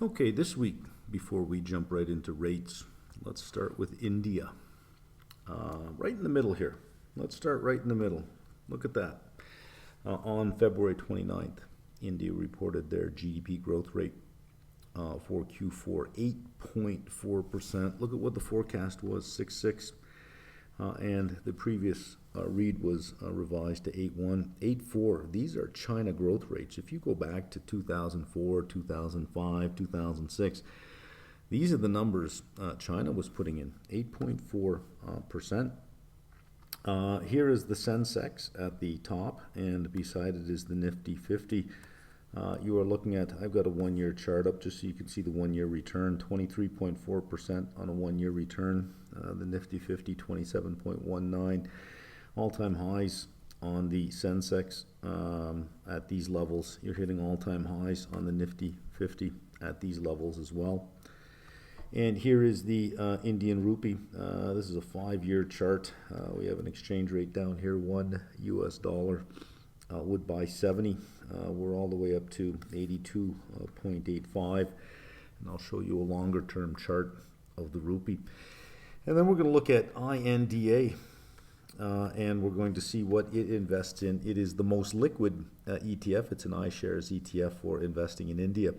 Okay, this week, before we jump right into rates, let's start with India. Right in the middle here. Let's start right in the middle. Look at that. On February 29th, India reported their GDP growth rate for Q4, 8.4%. Look at what the forecast was, 6.6. And the previous read was revised to 8.1, 8.4. These are China growth rates. If you go back to 2004, 2005, 2006, these are the numbers China was putting in, 8.4%. Here is the Sensex at the top, and beside it is the Nifty 50. You are looking at, I've got a one-year chart up just so you can see the one-year return, 23.4% on a one-year return. The Nifty 50, 27.19. All-time highs on the Sensex at these levels. You're hitting all-time highs on the Nifty 50 at these levels as well. And here is the Indian rupee. This is a 5-year chart. We have an exchange rate down here, $1 would buy 70. We're all the way up to 82.85. And I'll show you a longer term chart of the rupee. And then we're going to look at INDA. And we're going to see what it invests in. It is the most liquid ETF. It's an iShares ETF for investing in India.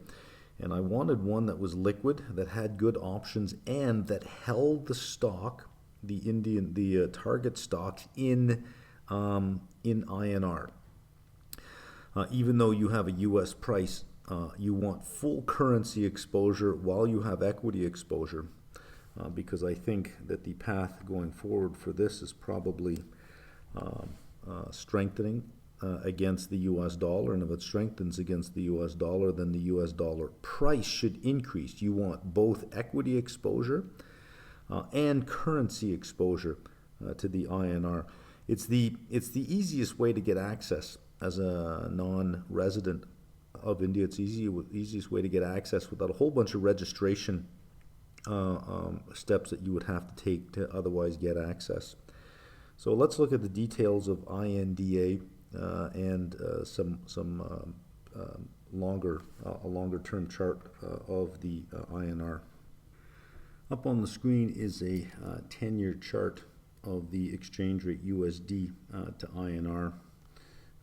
And I wanted one that was liquid, that had good options, and that held the stock, the target stock in INR. Even though you have a U.S. price, you want full currency exposure while you have equity exposure, because I think that the path going forward for this is probably strengthening against the U.S. dollar, and if it strengthens against the U.S. dollar, then the U.S. dollar price should increase. You want both equity exposure and currency exposure to the INR. It's the easiest way to get access as a non-resident of India. It's easiest way to get access without a whole bunch of registration steps that you would have to take to otherwise get access. So let's look at the details of INDA and some longer term chart of the INR. Up on the screen is a 10-year chart of the exchange rate USD to INR.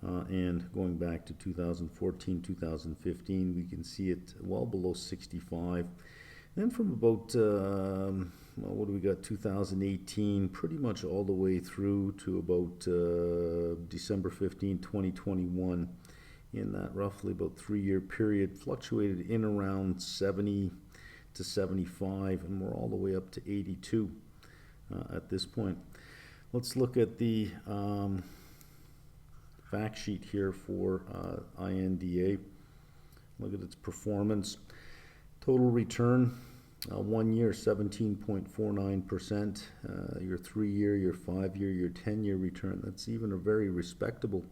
And going back to 2014, 2015, we can see it well below 65. Then from about, what do we got, 2018, pretty much all the way through to about December 15, 2021, in that roughly about 3-year period, fluctuated in around 70 to 75, and we're all the way up to 82 at this point. Let's look at the fact sheet here for INDA. Look at its performance. Total return, 1 year, 17.49%. Your 3-year, your 5-year, your 10-year return, that's even a very respectable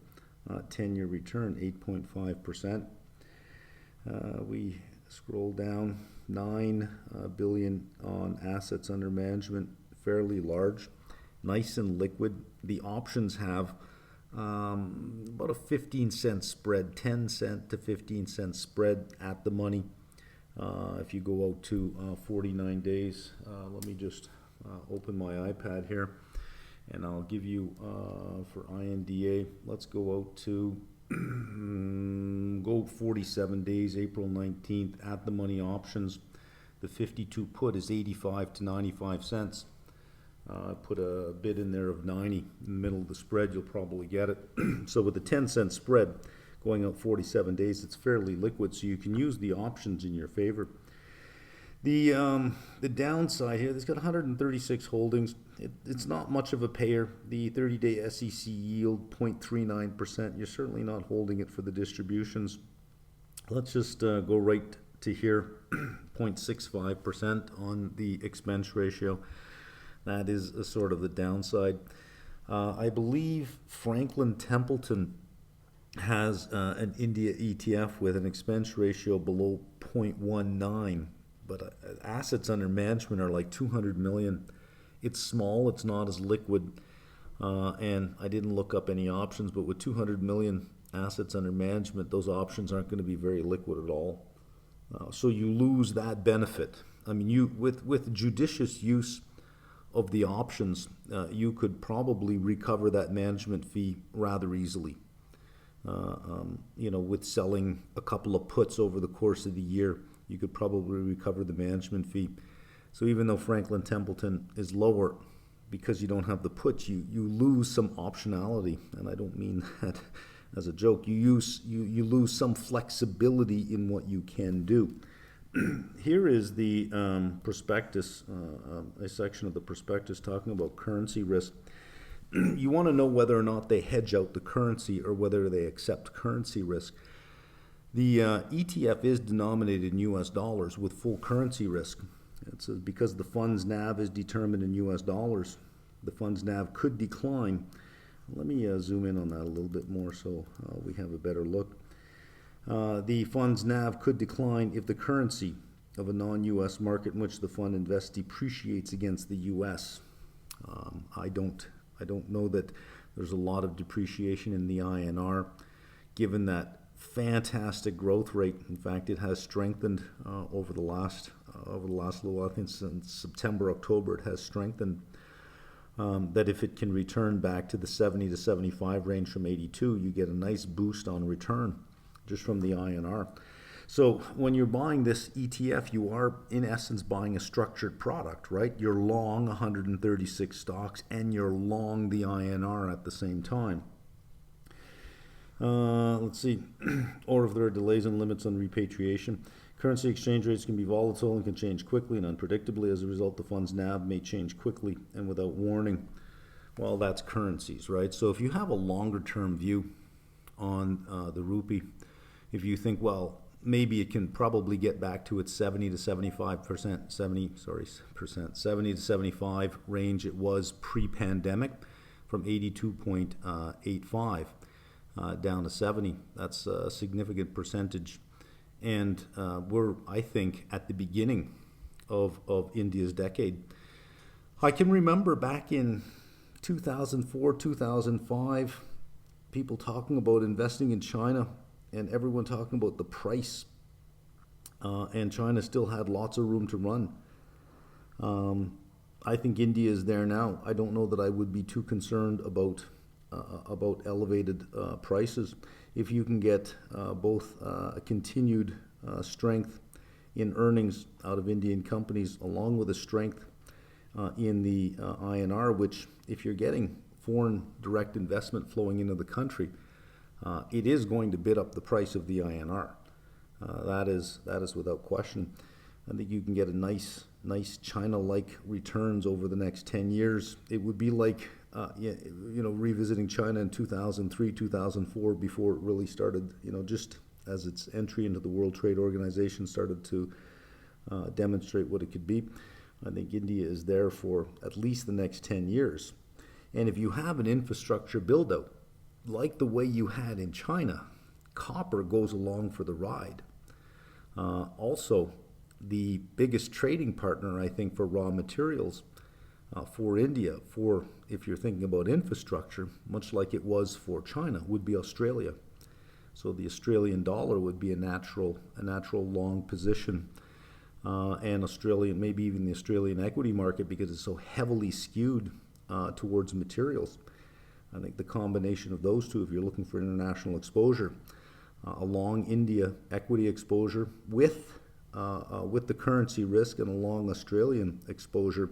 10-year return, 8.5%. We scroll down, 9 billion on assets under management, fairly large, nice and liquid. The options have about a 15-cent spread, 10 cent to 15 cent spread at the money. If you go out to 49 days, let me just open my iPad here, and I'll give you for INDA, let's go out to go 47 days, April 19th, at the money options. The 52 put is 85 to 95 cents. Put a bid in there of 90 in the middle of the spread, you'll probably get it. So with the 10-cent spread going out 47 days, it's fairly liquid, so you can use the options in your favor. The downside here, it's got 136 holdings. It's not much of a payer. The 30-day SEC yield, 0.39%. You're certainly not holding it for the distributions. Let's just go right to here, 0.65% on the expense ratio. That is a sort of the downside. I believe Franklin Templeton has an India ETF with an expense ratio below 0.19, but assets under management are like 200 million. It's small, it's not as liquid, and I didn't look up any options, but with 200 million assets under management, those options aren't going to be very liquid at all. So you lose that benefit. I mean, with judicious use of the options, you could probably recover that management fee rather easily. With selling a couple of puts over the course of the year, you could probably recover the management fee. So even though Franklin Templeton is lower, because you don't have the puts, you lose some optionality, and I don't mean that as a joke. You lose some flexibility in what you can do. Here is the prospectus, a section of the prospectus talking about currency risk. You want to know whether or not they hedge out the currency or whether they accept currency risk. The ETF is denominated in US dollars with full currency risk. It's because the fund's NAV is determined in US dollars. The fund's NAV could decline. Let me zoom in on that a little bit more so we have a better look. The fund's NAV could decline if the currency of a non-US market in which the fund invests depreciates against the US. I don't know that there's a lot of depreciation in the INR, given that fantastic growth rate. In fact, it has strengthened over the last little while. I think since September, October, it has strengthened. That if it can return back to the 70 to 75 range from 82, you get a nice boost on return just from the INR. So when you're buying this ETF, you are in essence buying a structured product, right? You're long 136 stocks and you're long the INR at the same time. Let's see. Or if there are delays and limits on repatriation. Currency exchange rates can be volatile and can change quickly and unpredictably. As a result, the fund's NAV may change quickly and without warning. Well, that's currencies, right? So if you have a longer term view on the rupee, if you think, well, maybe it can probably get back to its 70 to 75 range it was pre-pandemic, from 82.85 down to 70. That's a significant percentage. And we're, I think, at the beginning of India's decade. I can remember back in 2004, 2005, people talking about investing in China and everyone talking about the price. And China still had lots of room to run. I think India is there now. I don't know that I would be too concerned about elevated prices. If you can get both a continued strength in earnings out of Indian companies along with a strength in the INR, which if you're getting foreign direct investment flowing into the country, it is going to bid up the price of the INR. That is without question. I think you can get a nice China-like returns over the next 10 years. It would be like revisiting China in 2003, 2004, before it really started, just as its entry into the World Trade Organization started to demonstrate what it could be. I think India is there for at least the next 10 years. And if you have an infrastructure build-out, like the way you had in China, copper goes along for the ride. Also, the biggest trading partner, I think, for raw materials for India, if you're thinking about infrastructure, much like it was for China, would be Australia. So the Australian dollar would be a natural long position, and Australian, maybe even the Australian equity market, because it's so heavily skewed towards materials. I think the combination of those two, if you're looking for international exposure, a long India equity exposure with the currency risk and a long Australian exposure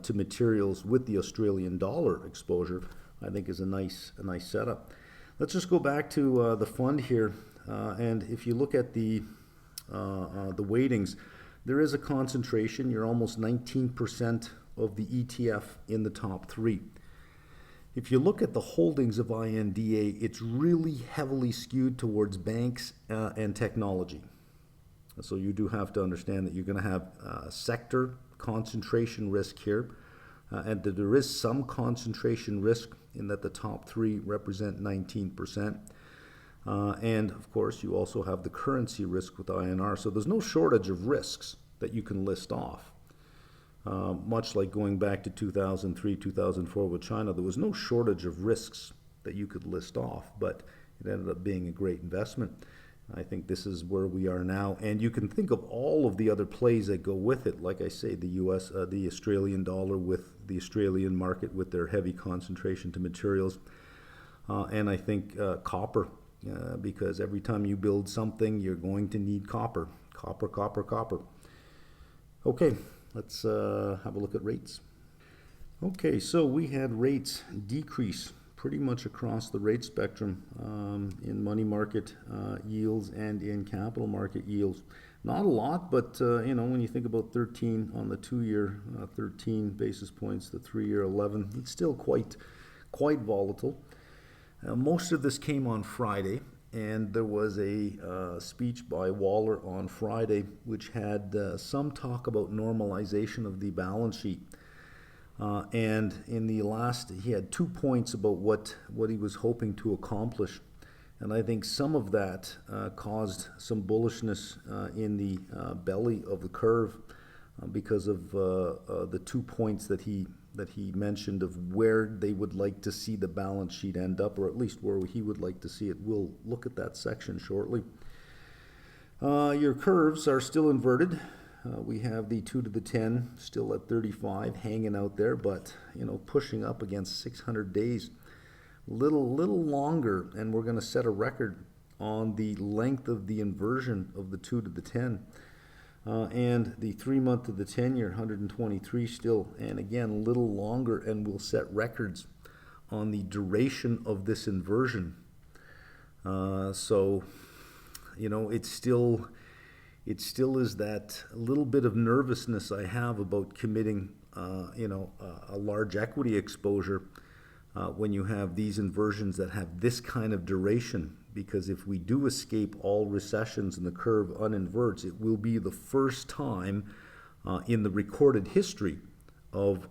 to materials with the Australian dollar exposure, I think is a nice setup. Let's just go back to the fund here, and if you look at the weightings, there is a concentration. You're almost 19% of the ETF in the top three. If you look at the holdings of INDA, it's really heavily skewed towards banks and technology. So you do have to understand that you're going to have sector concentration risk here, and that there is some concentration risk in that the top three represent 19%. And of course, you also have the currency risk with INR. So there's no shortage of risks that you can list off. Much like going back to 2003, 2004 with China, there was no shortage of risks that you could list off, but it ended up being a great investment. I think this is where we are now, and you can think of all of the other plays that go with it. Like I say, the U.S., the Australian dollar with the Australian market with their heavy concentration to materials, and I think copper, because every time you build something, you're going to need copper, copper, copper, copper. Okay, let's have a look at rates. Okay, so we had rates decrease pretty much across the rate spectrum in money market yields and in capital market yields. Not a lot, but when you think about 13 on the 2-year, 13 basis points, the 3-year 11, it's still quite volatile. Most of this came on Friday, and there was a speech by Waller on Friday which had some talk about normalization of the balance sheet. And in the last, he had 2 points about what he was hoping to accomplish. And I think some of that caused some bullishness in the belly of the curve because of the 2 points that he mentioned of where they would like to see the balance sheet end up, or at least where he would like to see it. We'll look at that section shortly. Your curves are still inverted. We have the 2 to the 10 still at 35 hanging out there, but pushing up against 600 days. Little longer, and we're going to set a record on the length of the inversion of the 2 to the 10. And the 3-month to the 10-year, 123 still, and again, a little longer, and we'll set records on the duration of this inversion. So it still is that little bit of nervousness I have about committing, a large equity exposure when you have these inversions that have this kind of duration. Because if we do escape all recessions and the curve uninverts, it will be the first time in the recorded history of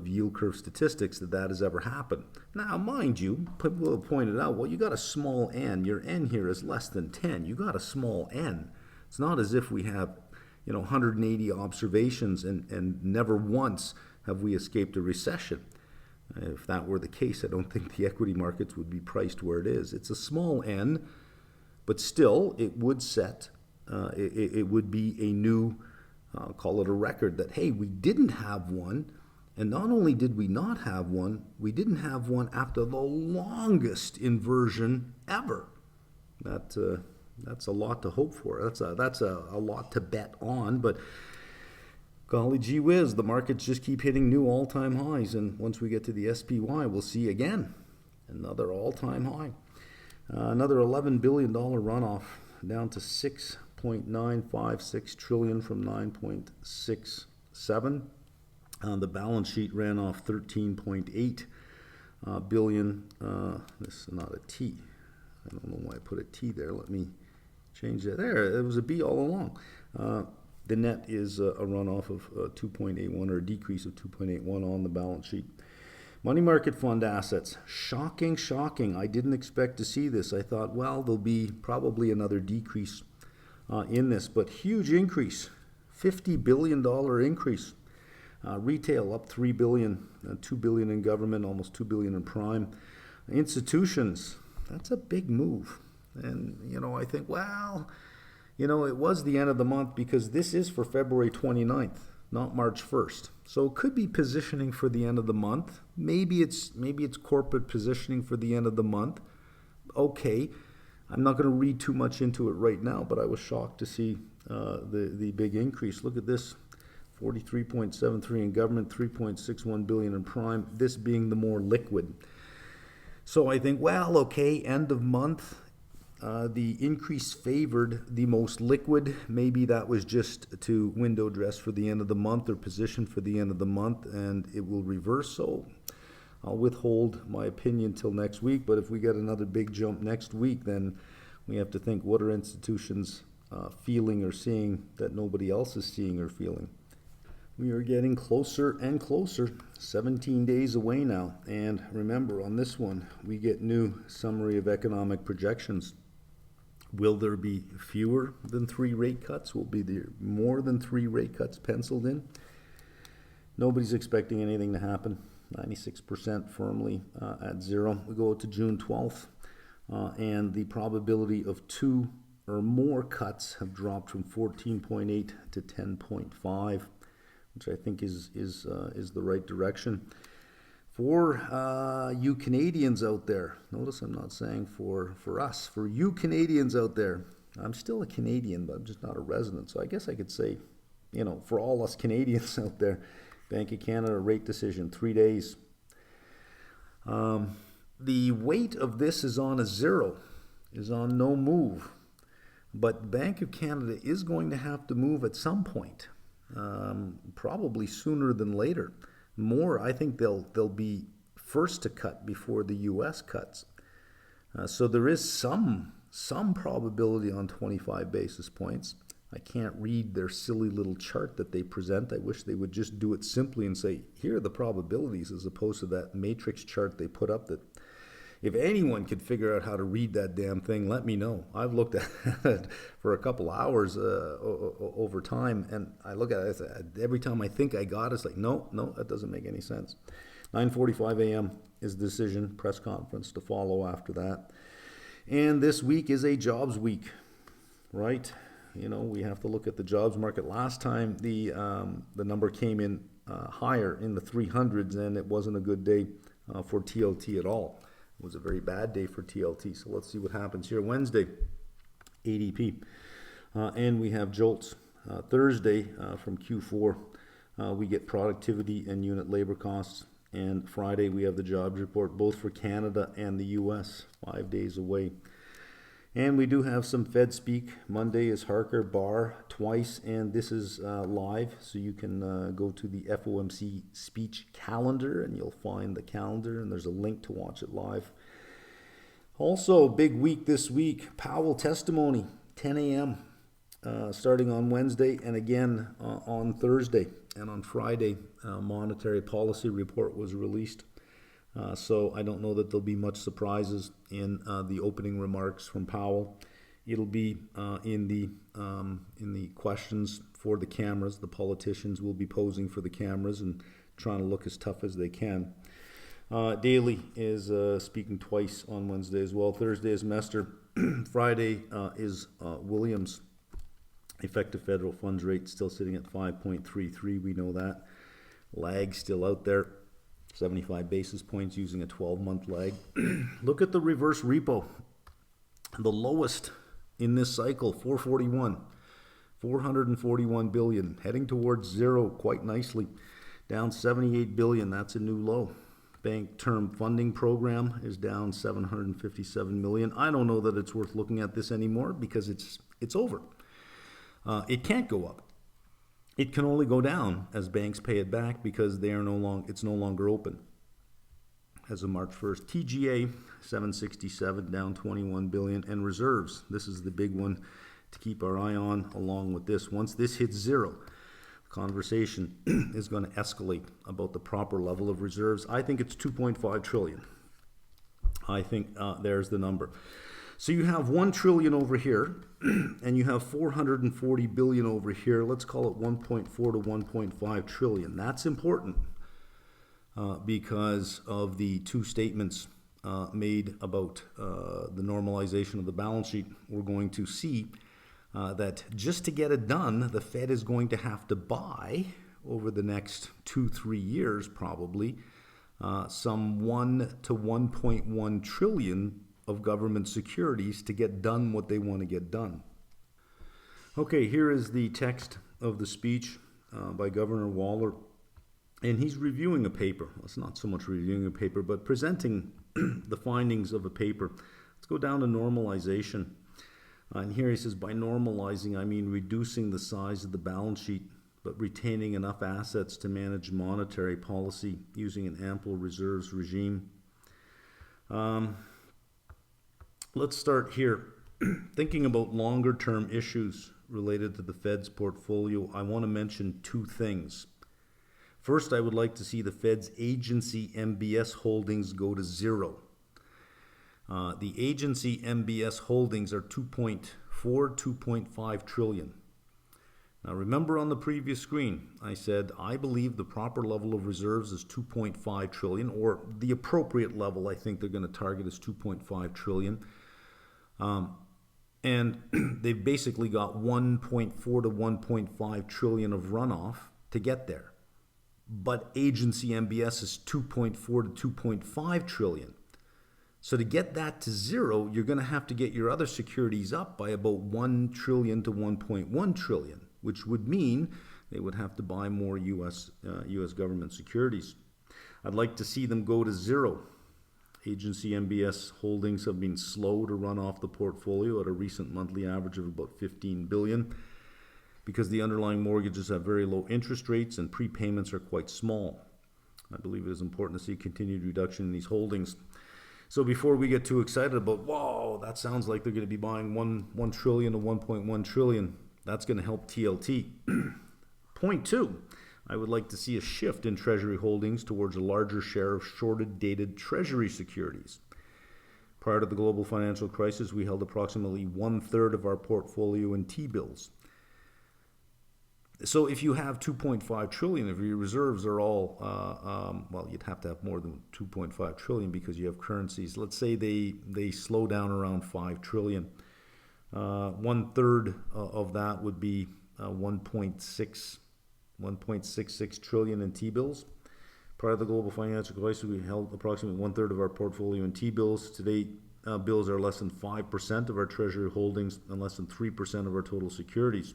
yield curve statistics that has ever happened. Now, mind you, people have pointed out, well, you got a small n. Your n here is less than 10. You got a small n. It's not as if we have 180 observations and never once have we escaped a recession. If that were the case, I don't think the equity markets would be priced where it is. It's a small n, but still it would set, it would be a new, call it a record that, hey, we didn't have one, and not only did we not have one, we didn't have one after the longest inversion ever. That's a lot to hope for. That's a lot to bet on, but golly gee whiz, the markets just keep hitting new all-time highs, and once we get to the SPY, we'll see again another all-time high. Another $11 billion runoff, down to $6.956 trillion from $9.67. The balance sheet ran off $13.8 billion. This is not a T. I don't know why I put a T there. Let me change that. There, it was a B all along. The net is a runoff of 2.81, or a decrease of 2.81 on the balance sheet. Money market fund assets. Shocking. I didn't expect to see this. I thought, well, there'll be probably another decrease in this, but huge increase. $50 billion increase. Retail up $3 billion, $2 billion in government, almost $2 billion in prime. Institutions, that's a big move. And, I think, well, it was the end of the month because this is for February 29th, not March 1st. So it could be positioning for the end of the month. Maybe it's corporate positioning for the end of the month. Okay, I'm not going to read too much into it right now, but I was shocked to see the big increase. Look at this, 43.73 in government, 3.61 billion in prime, this being the more liquid. So I think, well, okay, end of month. The increase favored the most liquid. Maybe that was just to window dress for the end of the month or position for the end of the month, and it will reverse. So I'll withhold my opinion till next week. But if we get another big jump next week, then we have to think, what are institutions feeling or seeing that nobody else is seeing or feeling? We are getting closer and closer, 17 days away now. And remember, on this one, we get new summary of economic projections. Will there be fewer than 3 rate cuts? Will be there more than 3 rate cuts penciled in? Nobody's expecting anything to happen. 96% firmly at 0. We go to June 12th. and the probability of 2 or more cuts have dropped from 14.8 to 10.5, which I think is the right direction. For you Canadians out there, notice I'm not saying for us, for you Canadians out there, I'm still a Canadian, but I'm just not a resident. So I guess I could say, for all us Canadians out there, Bank of Canada rate decision, 3 days. The weight of this is on a 0, is on no move. But Bank of Canada is going to have to move at some point, probably sooner than later. More, I think they'll be first to cut before the U.S. cuts. So there is some probability on 25 basis points. I can't read their silly little chart that they present. I wish they would just do it simply and say, here are the probabilities, as opposed to that matrix chart they put up that if anyone could figure out how to read that damn thing, let me know. I've looked at it for a couple hours over time, and I look at it, every time I think I got it, it's like, no, that doesn't make any sense. 9:45 a.m. is the decision, press conference to follow after that. And this week is a jobs week, right? We have to look at the jobs market. Last time the number came in higher in the 300s, and it wasn't a good day for TLT at all. It was a very bad day for TLT. So let's see what happens here. Wednesday, ADP. And we have JOLTS. Thursday, from Q4, we get productivity and unit labor costs. And Friday, we have the jobs report, both for Canada and the US, 5 days away. And we do have some Fed speak. Monday is Harker, Barr, twice, and this is live. So you can go to the FOMC speech calendar, and you'll find the calendar, and there's a link to watch it live. Also, big week this week, Powell testimony, 10 a.m., starting on Wednesday, and again on Thursday. And on Friday, monetary policy report was released. So I don't know that there'll be much surprises in the opening remarks from Powell. It'll be in the questions for the cameras. The politicians will be posing for the cameras and trying to look as tough as they can. Daly is speaking twice on Wednesday as well. Thursday is Mester. Friday is Williams. Effective federal funds rate still sitting at 5.33. We know that. Lag still out there. 75 basis points using a 12-month lag. Look at the reverse repo. The lowest in this cycle, 441 billion, heading towards zero quite nicely. Down 78 billion, that's a new low. Bank term funding program is down 757 million. I don't know that it's worth looking at this anymore because it's over. It can't go up. It can only go down as banks pay it back because it's no longer open. As of March 1st, TGA 767 down 21 billion, and reserves. This is the big one to keep our eye on along with this. Once this hits zero, the conversation is going to escalate about the proper level of reserves. I think it's 2.5 trillion. I think there's the number. So you have 1 trillion over here, and you have 440 billion over here. Let's call it 1.4 to 1.5 trillion. That's important because of the two statements made about the normalization of the balance sheet. We're going to see that just to get it done, the Fed is going to have to buy over the next 2-3 years probably some 1 to 1.1 trillion of government securities to get done what they want to get done. Okay, here is the text of the speech by Governor Waller, and he's reviewing a paper. Well, it's not so much reviewing a paper, but presenting the findings of a paper. Let's go down to normalization. And here he says, by normalizing, I mean reducing the size of the balance sheet, but retaining enough assets to manage monetary policy using an ample reserves regime. Let's start here. Thinking about longer term issues related to the Fed's portfolio, I want to mention two things. First, I would like to see the Fed's agency MBS holdings go to zero. The agency MBS holdings are 2.5 trillion. Now remember on the previous screen, I said I believe the proper level of reserves is 2.5 trillion, or the appropriate level I think they're going to target is 2.5 trillion. And they've basically got 1.4 to 1.5 trillion of runoff to get there. But agency MBS is 2.4 to 2.5 trillion. So to get that to zero, you're going to have to get your other securities up by about 1 trillion to 1.1 trillion, which would mean they would have to buy more U.S. government securities. I'd like to see them go to zero. Agency MBS holdings have been slow to run off the portfolio at a recent monthly average of about 15 billion because the underlying mortgages have very low interest rates and prepayments are quite small. I believe it is important to see continued reduction in these holdings. So before we get too excited about, whoa, that sounds like they're going to be buying 1 trillion to 1.1 trillion, that's going to help TLT. Point two, I would like to see a shift in Treasury holdings towards a larger share of shorted dated Treasury securities. Prior to the global financial crisis, we held approximately 1/3 of our portfolio in T-bills. So if you have 2.5 trillion, if your reserves are all, well, you'd have to have more than 2.5 trillion because you have currencies. Let's say they slow down around 5 trillion. 1/3 of that would be 1.66 trillion in T-bills. Prior to the global financial crisis, we held approximately 1/3 of our portfolio in T-bills. Today, bills are less than 5% of our Treasury holdings and less than 3% of our total securities.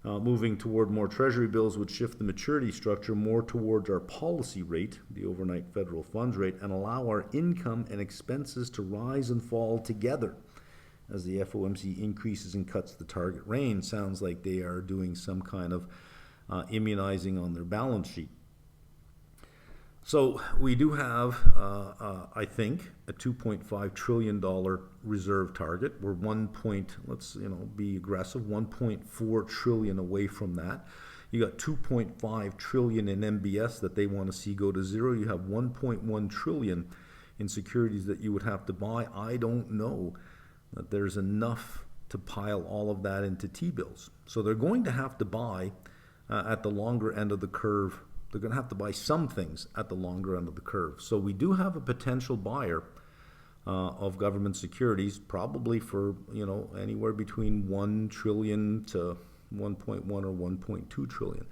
Moving toward more Treasury bills would shift the maturity structure more towards our policy rate, the overnight federal funds rate, and allow our income and expenses to rise and fall together as the FOMC increases and cuts the target range. Sounds like they are doing some kind of immunizing on their balance sheet. So we do have, I think, a $2.5 trillion reserve target. We're let's be aggressive, 1.4 trillion away from that. You got 2.5 trillion in MBS that they want to see go to zero. You have 1.1 trillion in securities that you would have to buy. I don't know that there's enough to pile all of that into T-bills. So they're going to have to buy at the longer end of the curve. They're going to have to buy some things at the longer end of the curve. So we do have a potential buyer of government securities, probably for anywhere between 1 trillion to 1.1 or 1.2 trillion.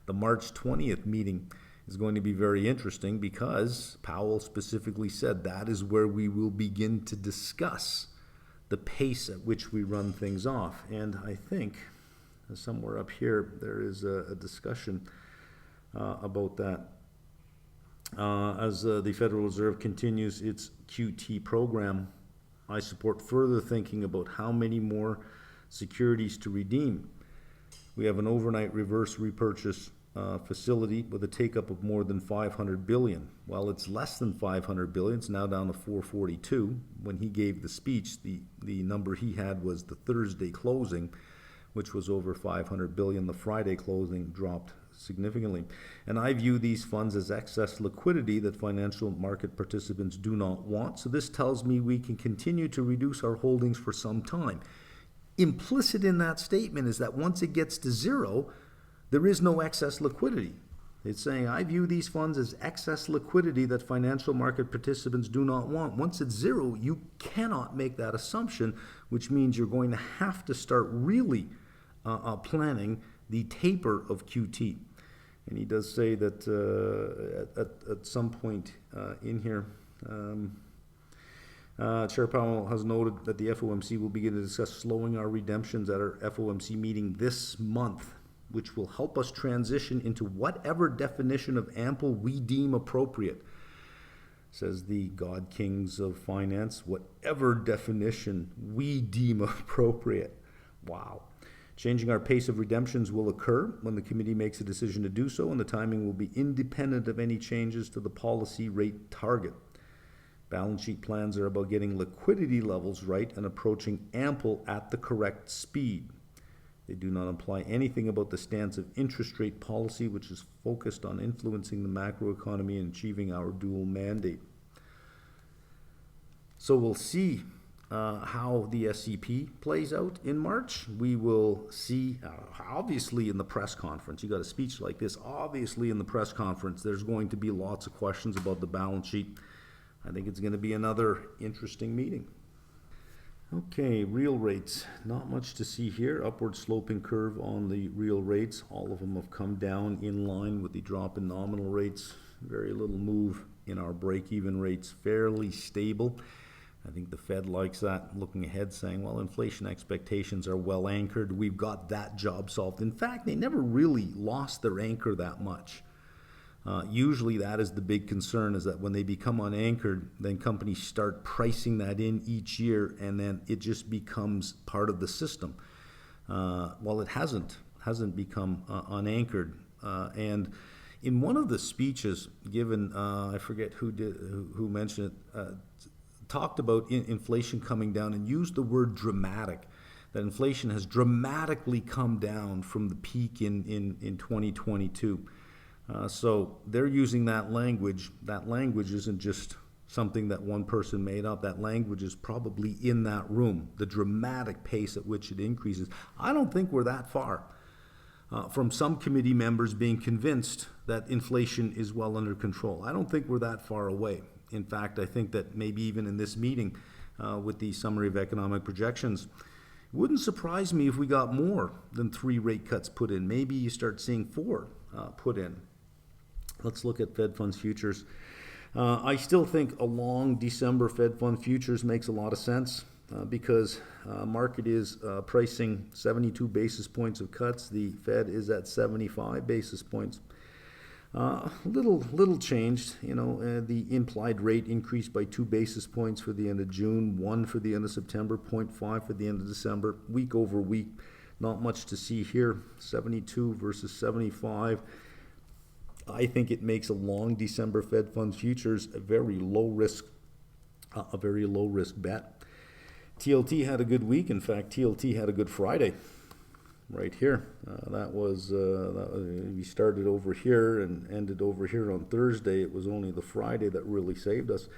The March 20th meeting is going to be very interesting because Powell specifically said that is where we will begin to discuss the pace at which we run things off. And I think somewhere up here there is a discussion about that. As the Federal Reserve continues its QT program, I support further thinking about how many more securities to redeem. We have an overnight reverse repurchase facility with a take-up of more than 500 billion. While it's less than 500 billion, it's now down to 442. When he gave the speech, the number he had was the Thursday closing, which was over 500 billion. The Friday closing dropped significantly. And I view these funds as excess liquidity that financial market participants do not want. So this tells me we can continue to reduce our holdings for some time. Implicit in that statement is that once it gets to zero, there is no excess liquidity. It's saying, I view these funds as excess liquidity that financial market participants do not want. Once it's zero, you cannot make that assumption, which means you're going to have to start really planning the taper of QT. And he does say that at some point in here, Chair Powell has noted that the FOMC will begin to discuss slowing our redemptions at our FOMC meeting this month, which will help us transition into whatever definition of ample we deem appropriate. Says the God Kings of Finance, whatever definition we deem appropriate. Wow. Changing our pace of redemptions will occur when the committee makes a decision to do so, and the timing will be independent of any changes to the policy rate target. Balance sheet plans are about getting liquidity levels right and approaching ample at the correct speed. They do not imply anything about the stance of interest rate policy, which is focused on influencing the macroeconomy and achieving our dual mandate. So we'll see how the SCP plays out in March. We will see, obviously in the press conference, you got a speech like this, obviously in the press conference, there's going to be lots of questions about the balance sheet. I think it's going to be another interesting meeting. Okay, real rates, not much to see here. Upward sloping curve on the real rates. All of them have come down in line with the drop in nominal rates. Very little move in our break-even rates, fairly stable. I think the Fed likes that, looking ahead, saying, well, inflation expectations are well anchored. We've got that job solved. In fact, they never really lost their anchor that much. Usually that is the big concern, is that when they become unanchored, then companies start pricing that in each year, and then it just becomes part of the system. Well, it hasn't become unanchored. And in one of the speeches given, I forget who mentioned it, talked about inflation coming down and used the word dramatic, that inflation has dramatically come down from the peak in 2022. So they're using that language. That language isn't just something that one person made up. That language is probably in that room, the dramatic pace at which it increases. I don't think we're that far from some committee members being convinced that inflation is well under control. I don't think we're that far away. In fact, I think that maybe even in this meeting with the summary of economic projections, it wouldn't surprise me if we got more than 3 rate cuts put in. Maybe you start seeing 4 put in. Let's look at Fed funds futures. I still think a long December Fed fund futures makes a lot of sense because market is pricing 72 basis points of cuts. The Fed is at 75 basis points. Little changed, the implied rate increased by 2 basis points for the end of June, 1 for the end of September, 0.5 for the end of December, week over week. Not much to see here, 72 versus 75. I think it makes a long December Fed funds futures a very low risk bet. TLT had a good week. In fact, TLT had a good Friday. Right here, we started over here and ended over here on Thursday. It was only the Friday that really saved us.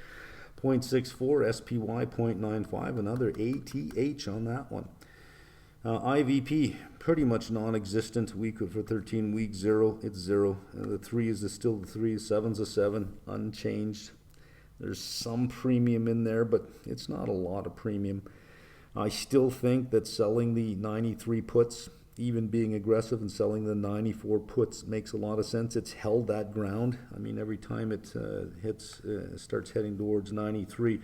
0.64, SPY 0.95, another ATH on that one. IVP, pretty much non-existent. Week for 13 weeks, 0, it's 0. The 3 is still the 3, 7's a 7, unchanged. There's some premium in there, but it's not a lot of premium. I still think that selling the 93 puts, even being aggressive and selling the 94 puts, makes a lot of sense. It's held that ground. I mean, every time it starts heading towards 93,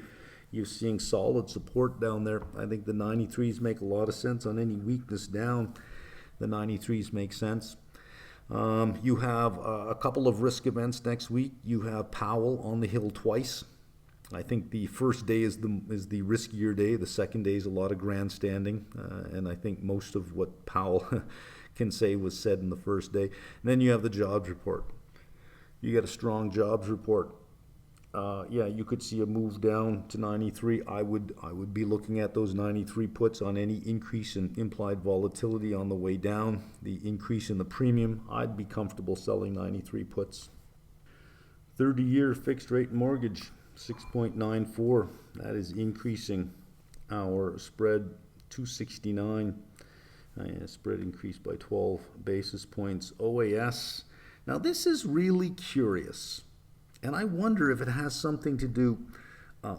you're seeing solid support down there. I think the 93s make a lot of sense. On any weakness down, the 93s make sense. You have a couple of risk events next week. You have Powell on the Hill twice. I think the first day is the riskier day. The second day is a lot of grandstanding, and I think most of what Powell can say was said in the first day. And then you have the jobs report. You get a strong jobs report. You could see a move down to 93. I would be looking at those 93 puts on any increase in implied volatility on the way down. The increase in the premium, I'd be comfortable selling 93 puts. 30-year fixed rate mortgage, 6.94. That is increasing our spread 269. Spread increased by 12 basis points. OAS. Now this is really curious, and I wonder if it has something to do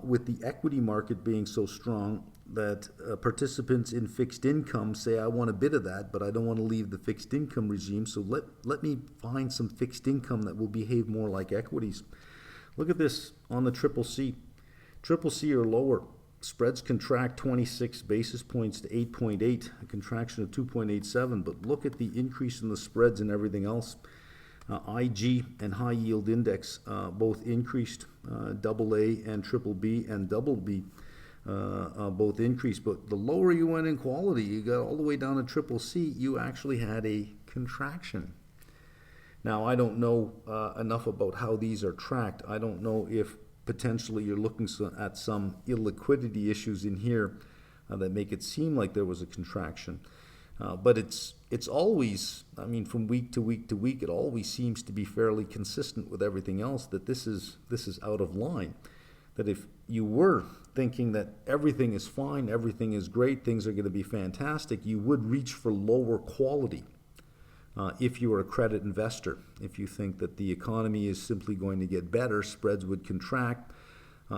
with the equity market being so strong that participants in fixed income say, I want a bit of that, but I don't want to leave the fixed income regime, so let me find some fixed income that will behave more like equities. Look at this on the CCC. CCC or lower. Spreads contract 26 basis points to 8.8, a contraction of 2.87, but look at the increase in the spreads and everything else. IG and high yield index both increased, AA and BBB and BB both increased, but the lower you went in quality, you got all the way down to CCC, you actually had a contraction. Now, I don't know enough about how these are tracked. I don't know if potentially you're looking at some illiquidity issues in here that make it seem like there was a contraction. But it's always, I mean, from week to week to week, it always seems to be fairly consistent with everything else, that this is out of line. That if you were thinking that everything is fine, everything is great, things are going to be fantastic, you would reach for lower quality. If you are a credit investor, if you think that the economy is simply going to get better, spreads would contract,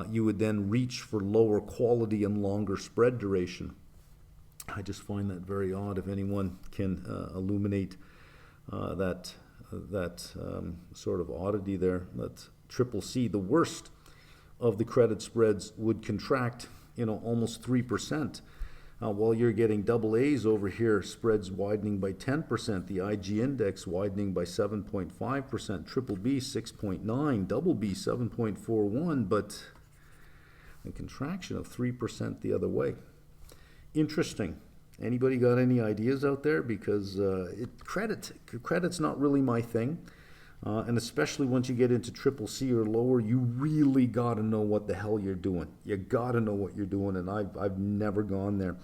you would then reach for lower quality and longer spread duration. I just find that very odd. If anyone can illuminate that sort of oddity there, that's triple C. The worst of the credit spreads would contract, almost 3%. While you're getting double A's over here, spreads widening by 10%, the IG index widening by 7.5%, triple B 6.9, double B 7.41, but a contraction of 3% the other way. Interesting. Anybody got any ideas out there? Because credit's not really my thing. And especially once you get into triple C or lower, you really got to know what the hell you're doing. You got to know what you're doing, and I've never gone there.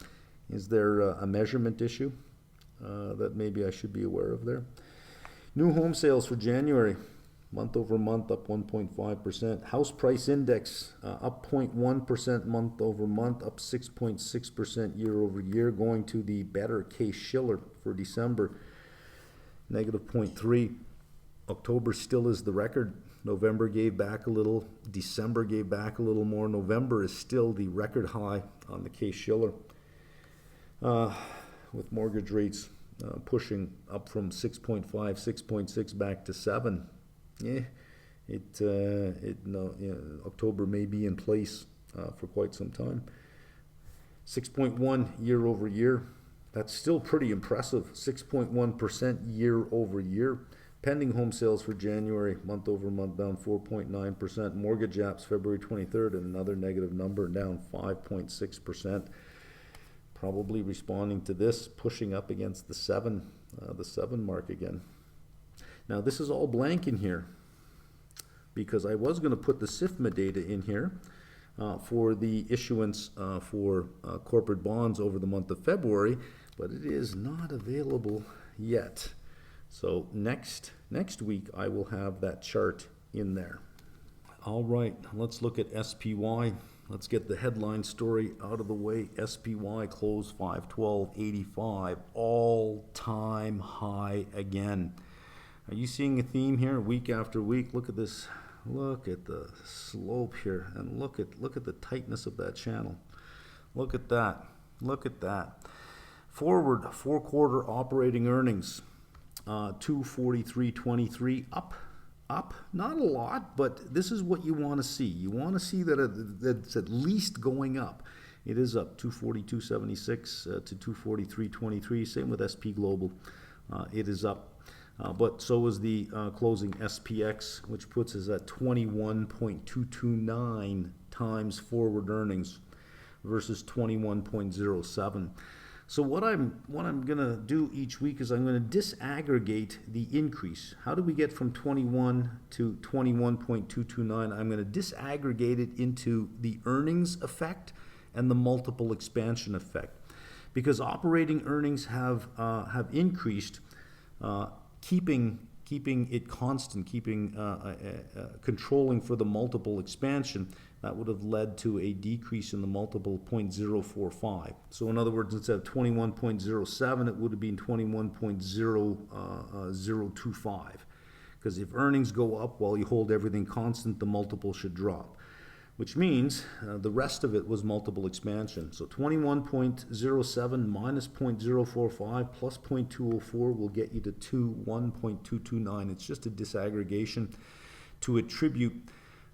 Is there a measurement issue that maybe I should be aware of there? New home sales for January, month over month, up 1.5%. House price index up 0.1% month over month, up 6.6% year over year, going to the better Case-Shiller for December, negative 0.3. October still is the record. November gave back a little. December gave back a little more. November is still the record high on the Case-Shiller, with mortgage rates pushing up from 6.5, 6.6 back to 7. October may be in place for quite some time. 6.1 year over year. That's still pretty impressive. 6.1% year over year. Pending home sales for January, month over month, down 4.9%. Mortgage apps February 23rd, and another negative number, down 5.6%. Probably responding to this, pushing up against the 7 mark again. Now this is all blank in here because I was going to put the SIFMA data in here for the issuance for corporate bonds over the month of February, but it is not available yet. So next week I will have that chart in there. All right, let's look at SPY. Let's get the headline story out of the way. SPY closed 512.85, all-time high again. Are you seeing a theme here week after week? Look at this. Look at the slope here, and look at the tightness of that channel. Look at that. Look at that. Forward 4-quarter operating earnings. 243.23 up, not a lot, but this is what you want to see. You want to see that it's at least going up. It is up 242.76 to 243.23. Same with SP Global. It is up, but so is the closing SPX, which puts us at 21.229 times forward earnings versus 21.07. So what I'm gonna do each week is I'm gonna disaggregate the increase. How do we get from 21 to 21.229? I'm gonna disaggregate it into the earnings effect and the multiple expansion effect, because operating earnings have increased, keeping it constant, controlling for the multiple expansion. That would have led to a decrease in the multiple 0.045. So in other words, instead of 21.07, it would have been 21.025. Because if earnings go up while you hold everything constant, the multiple should drop, which means the rest of it was multiple expansion. So 21.07 minus 0.045 plus 0.204 will get you to 1.229. It's just a disaggregation to attribute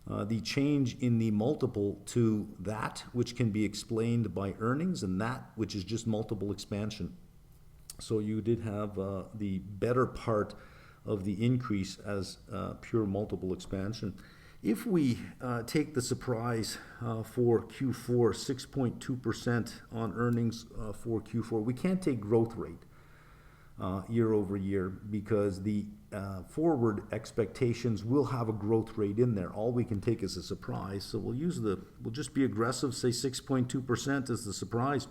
the change in the multiple to that which can be explained by earnings and that which is just multiple expansion. So you did have the better part of the increase as pure multiple expansion. If we take the surprise for Q4, 6.2% on earnings for Q4, we can't take growth rate year over year because the forward expectations will have a growth rate in there. All we can take is a surprise. So we'll just be aggressive, say 6.2% is the surprise.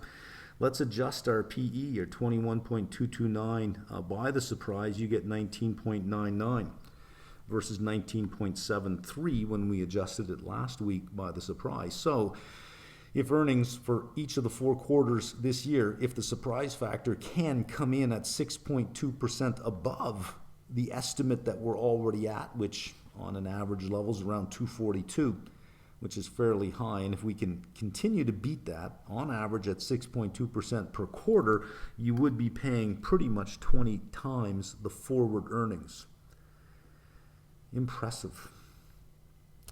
Let's adjust our PE, or 21.229 by the surprise. You get 19.99 versus 19.73 when we adjusted it last week by the surprise. So if earnings for each of the 4 quarters this year, if the surprise factor can come in at 6.2% above the estimate that we're already at, which on an average level is around 242, which is fairly high. And if we can continue to beat that on average at 6.2% per quarter, you would be paying pretty much 20 times the forward earnings. Impressive.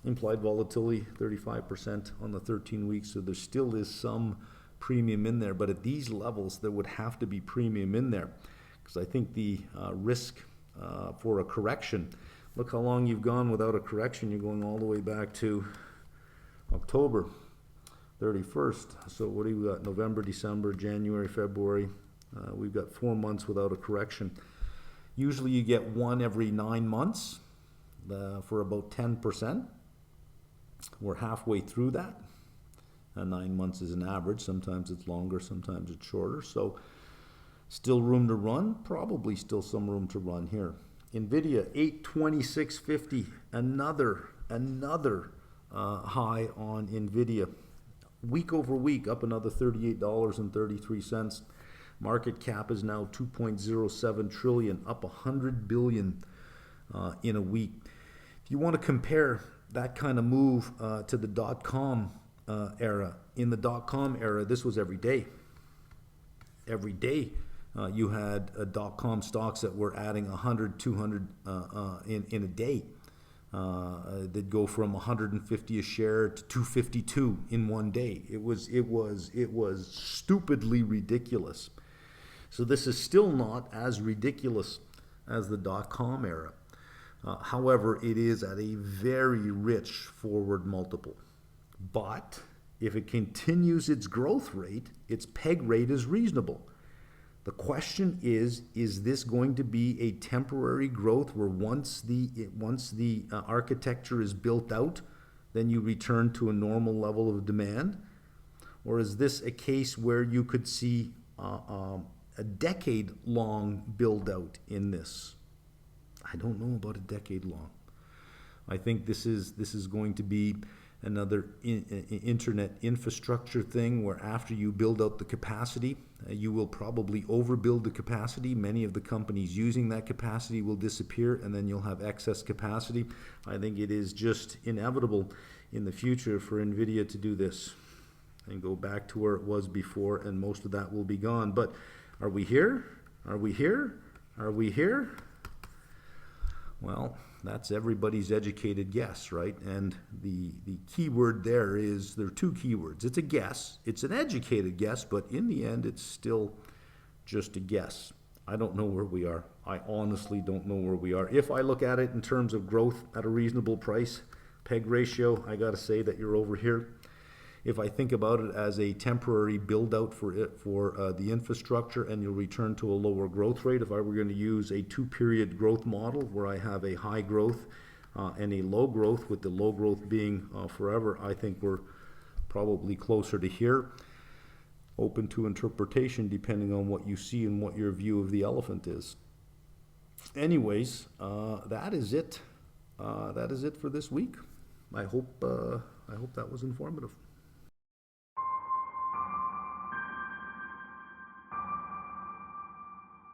Implied volatility 35% on the 13 weeks, so there still is some premium in there, but at these levels there would have to be premium in there, because I think the risk for a correction, look how long you've gone without a correction. You're going all the way back to October 31st. So what do we got? November, December, January, February. We've got 4 months without a correction. Usually you get one every 9 months for about 10%. We're halfway through that. 9 months is an average. Sometimes it's longer, sometimes it's shorter. So still room to run, probably still some room to run here. NVIDIA 826.50, another high on NVIDIA. Week over week up another $38.33. Market cap is now 2.07 trillion, up 100 billion in a week. If you want to compare that kind of move to the dot-com era, in the dot-com era, this was every day. Every day you had dot-com stocks that were adding 100, 200 in a day. They'd go from 150 a share to 252 in one day. It was stupidly ridiculous. So this is still not as ridiculous as the dot-com era. However, it is at a very rich forward multiple. But if it continues its growth rate, its peg rate is reasonable. The question is this going to be a temporary growth where once the architecture is built out, then you return to a normal level of demand? Or is this a case where you could see a decade-long build-out in this? I don't know about a decade long. I think this is going to be another internet infrastructure thing where after you build out the capacity, you will probably overbuild the capacity. Many of the companies using that capacity will disappear, and then you'll have excess capacity. I think it is just inevitable in the future for NVIDIA to do this and go back to where it was before, and most of that will be gone. But are we here? Are we here? Are we here? Well, that's everybody's educated guess, right? And the key word there are 2 keywords. It's a guess. It's an educated guess, but in the end, it's still just a guess. I don't know where we are. I honestly don't know where we are. If I look at it in terms of growth at a reasonable price, peg ratio, I got to say that you're over here. If I think about it as a temporary build-out for the infrastructure, and you'll return to a lower growth rate, if I were going to use a 2-period growth model where I have a high growth and a low growth, with the low growth being forever, I think we're probably closer to here. Open to interpretation depending on what you see and what your view of the elephant is. Anyways, that is it. That is it for this week. I hope that was informative.